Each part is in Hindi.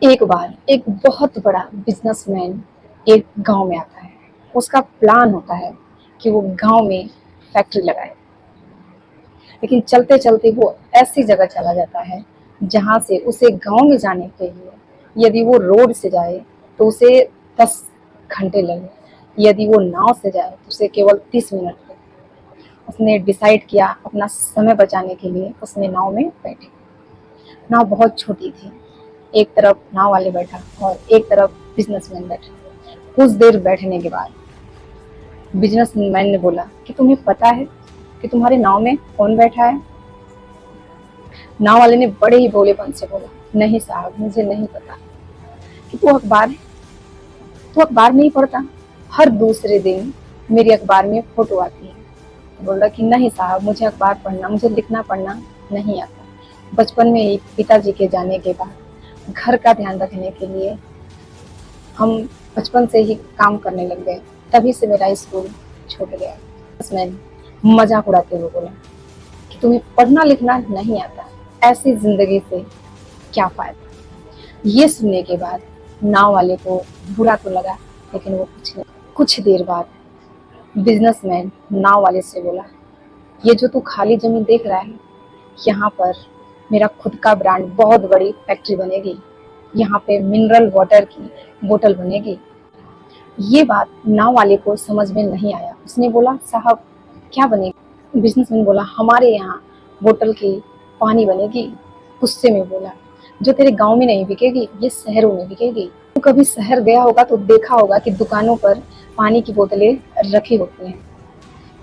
एक बार एक बहुत बड़ा बिजनेसमैन एक गांव में आता है। उसका प्लान होता है कि वो गांव में फैक्ट्री लगाए, लेकिन चलते चलते वो ऐसी जगह चला जाता है जहां से उसे गांव में जाने के लिए यदि वो रोड से जाए तो उसे 10 घंटे लगे, यदि वो नाव से जाए तो उसे केवल 30 मिनट लगे। उसने डिसाइड किया अपना समय बचाने के लिए उसने नाव में बैठे। नाव बहुत छोटी थी, एक तरफ नाव वाले बैठा और एक तरफ बिजनेसमैन बैठा। कुछ देर बैठने के बाद बिजनेसमैन ने बोला कि तुम्हें पता है कि तुम्हारे नाव में कौन बैठा है? नाव वाले ने बड़े ही भोलेपन से बोला, नहीं साहब, मुझे नहीं पता। कि तू अखबार नहीं पढ़ता? हर दूसरे दिन मेरी अखबार में फोटो आती है। तो बोला कि नहीं साहब, मुझे अखबार पढ़ना, मुझे लिखना पढ़ना नहीं आता। बचपन में ही पिताजी के जाने के बाद घर का ध्यान रखने के लिए हम बचपन से ही काम करने लग गए, तभी से मेरा स्कूल छूट गया। उसमें मजाक उड़ाते हुए बोला कि तुम्हें पढ़ना लिखना नहीं आता, ऐसी जिंदगी से क्या फायदा। ये सुनने के बाद नाव वाले को बुरा तो लगा, लेकिन वो कुछ देर बाद बिजनेसमैन नाव वाले से बोला, ये जो तू खाली जमीन देख रहा है, यहाँ पर मेरा खुद का ब्रांड बहुत बड़ी फैक्ट्री बनेगी, यहाँ पे मिनरल वाटर की बोतल बनेगी। ये बात नाव वाले को समझ में नहीं आया। उसने बोला, साहब क्या बनेगी? बिजनेसमैन बोला, हमारे यहाँ बोतल की पानी बनेगी। गुस्से में बोला, जो तेरे गांव में नहीं बिकेगी, ये शहरों में बिकेगी। तो कभी शहर गया होगा तो देखा होगा कि दुकानों पर पानी की बोतलें रखी होती हैं।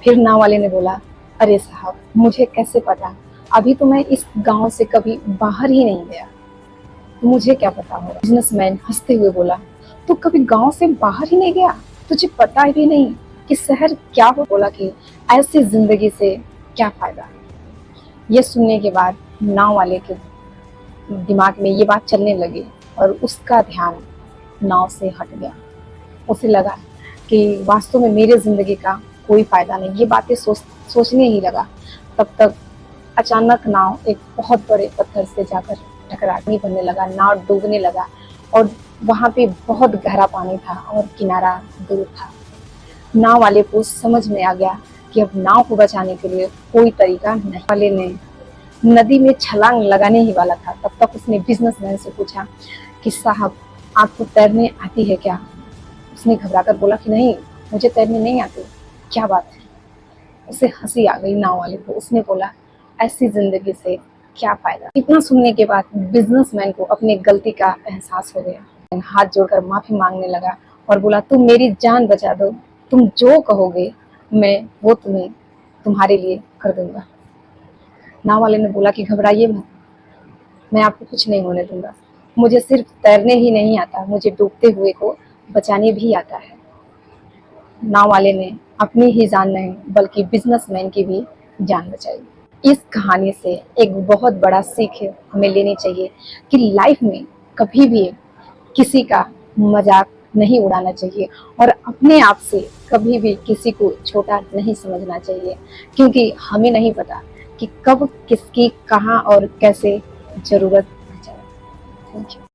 फिर नाव वाले ने बोला, अरे साहब, मुझे कैसे पता, अभी तो मैं इस गांव से कभी बाहर ही नहीं गया, तो मुझे क्या पता होगा। बिजनेसमैन हंसते हुए बोला, तू कभी गांव से बाहर ही नहीं गया, तुझे पता भी नहीं कि शहर क्या हो। बोला कि ऐसी जिंदगी से क्या फायदा। ये सुनने के बाद नाव वाले के दिमाग में ये बात चलने लगी और उसका ध्यान नाव से हट गया। उसे लगा कि वास्तव में मेरे जिंदगी का कोई फायदा नहीं, ये बातें सोचने ही लगा। तब तक अचानक नाव एक बहुत बड़े पत्थर से जाकर टकराने बनने लगा, नाव डूबने लगा और वहां पे बहुत गहरा पानी था और किनारा दूर था। नाव वाले को समझ में आ गया कि अब नाव को बचाने के लिए कोई तरीका नहीं। वाले ने नदी में छलांग लगाने ही वाला था, तब तक उसने बिजनेसमैन से पूछा कि साहब, आपको तैरने आती है क्या? उसने घबराकर बोला कि नहीं, मुझे तैरने नहीं आती। क्या बात है? उसे हंसी आ गई नाव वाले को। उसने बोला, ऐसी जिंदगी से क्या फायदा। इतना सुनने के बाद बिजनेसमैन को अपनी गलती का एहसास हो गया। हाथ जोड़कर माफी मांगने लगा और बोला, तुम मेरी जान बचा दो, तुम जो कहोगे मैं वो तुम्हारे लिए कर दूंगा। नाव वाले ने बोला कि घबराइए मत, मैं आपको कुछ नहीं होने दूंगा। मुझे सिर्फ तैरने ही नहीं आता, मुझे डूबते हुए को बचाने भी आता है। नाव वाले ने अपनी ही जान नहीं बल्कि बिजनेसमैन की भी जान बचाई। इस कहानी से एक बहुत बड़ा सीख हमें लेनी चाहिए कि लाइफ में कभी भी किसी का मजाक नहीं उड़ाना चाहिए और अपने आप से कभी भी किसी को छोटा नहीं समझना चाहिए, क्योंकि हमें नहीं पता कि कब किसकी कहाँ और कैसे जरूरत पड़ जाए। Thank you.